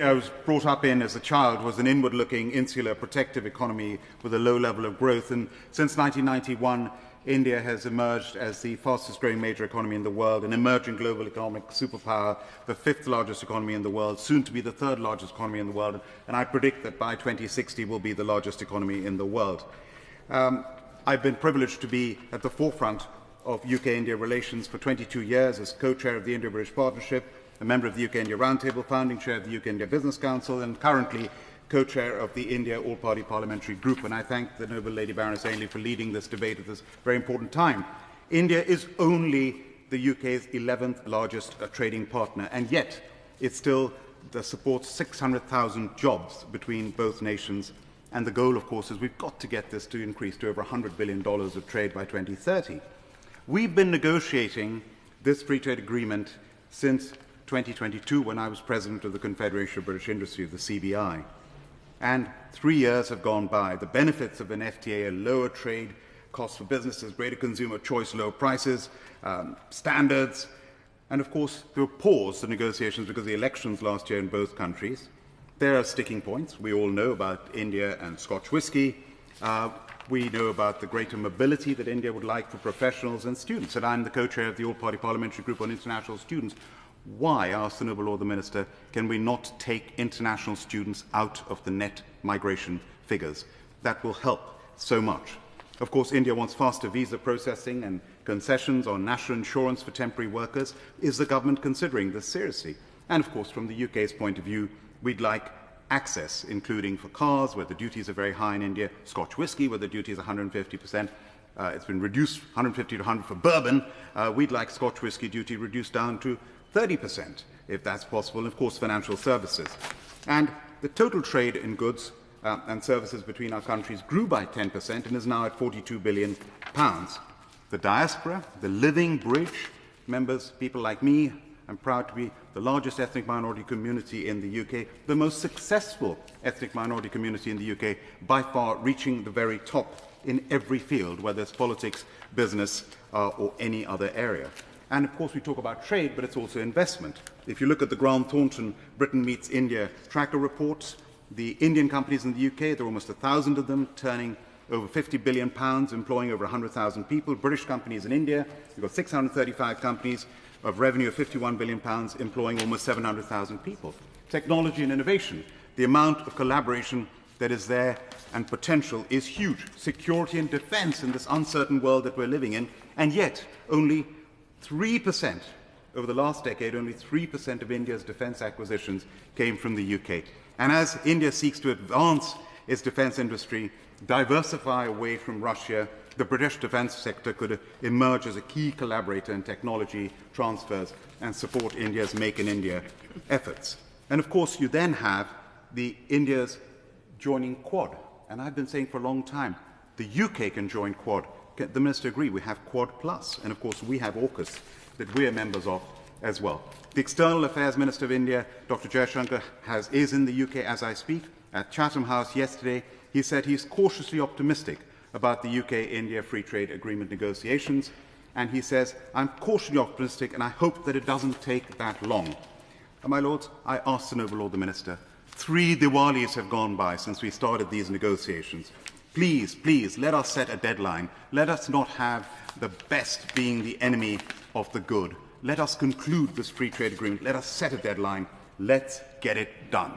I was brought up in as a child was an inward-looking, insular, protective economy with a low level of growth. And since 1991, India has emerged as the fastest-growing major economy in the world, an emerging global economic superpower, the fifth largest economy in the world, soon to be the third largest economy in the world. And I predict that by 2060 will be the largest economy in the world. I've been privileged to be at the forefront of UK-India relations for 22 years as co-chair of the India-British Partnership, a member of the UK-India Roundtable, founding chair of the UK-India Business Council, and currently co-chair of the India All-Party Parliamentary Group. And I thank the Noble Lady Baroness Ainley for leading this debate at this very important time. India is only the UK's 11th largest trading partner, and yet it still supports 600,000 jobs between both nations. And the goal, of course, is we've got to get this to increase to over $100 billion of trade by 2030. We've been negotiating this free trade agreement since 2022, when I was president of the Confederation of British Industry, of the CBI. And 3 years have gone by. The benefits of an FTA are lower trade costs for businesses, greater consumer choice, lower prices, standards. And of course, there were paused the negotiations because of the elections last year in both countries. There are sticking points. We all know about India and Scotch whisky. We know about the greater mobility that India would like for professionals and students. And I'm the co-chair of the All-Party Parliamentary Group on International Students. Why, asked the Noble Lord the Minister, can we not take international students out of the net migration figures? That will help so much. Of course, India wants faster visa processing and concessions on national insurance for temporary workers. Is the government considering this seriously? And of course, from the UK's point of view, we'd like access, including for cars, where the duties are very high in India, Scotch whisky, where the duty is 150%. It's been reduced 150 to 100 for bourbon. We'd like Scotch whisky duty reduced down to 30%, if that's possible, and of course financial services. And the total trade in goods and services between our countries grew by 10% and is now at £42 billion. The diaspora, the living bridge, members, people like me, I'm proud to be the largest ethnic minority community in the UK, the most successful ethnic minority community in the UK, by far reaching the very top in every field, whether it's politics, business, or any other area. And of course we talk about trade, but it's also investment. If you look at the Grant Thornton Britain Meets India tracker reports, the Indian companies in the UK, there are almost 1,000 of them, turning over £50 billion, employing over 100,000 people. British companies in India, we've got 635 companies of revenue of £51 billion, employing almost 700,000 people. Technology and innovation, the amount of collaboration that is there and potential is huge. Security and defence in this uncertain world that we're living in, and yet only 3%, over the last decade, only 3% of India's defence acquisitions came from the UK. And as India seeks to advance its defence industry, diversify away from Russia, the British defence sector could emerge as a key collaborator in technology transfers and support India's Make in India efforts. And of course, you then have India's joining Quad. And I've been saying for a long time, the UK can join Quad. Can the Minister agree? We have Quad Plus. And of course, we have AUKUS that we are members of as well. The External Affairs Minister of India, Dr. Jaishankar, is in the UK as I speak. At Chatham House yesterday, he said he's cautiously optimistic about the UK-India Free Trade Agreement negotiations. And he says, I'm cautiously optimistic and I hope that it doesn't take that long. And my Lords, I asked the Noble Lord the Minister, 3 Diwalis have gone by since we started these negotiations. Please, please, let us set a deadline. Let us not have the best being the enemy of the good. Let us conclude this free trade agreement. Let us set a deadline. Let's get it done.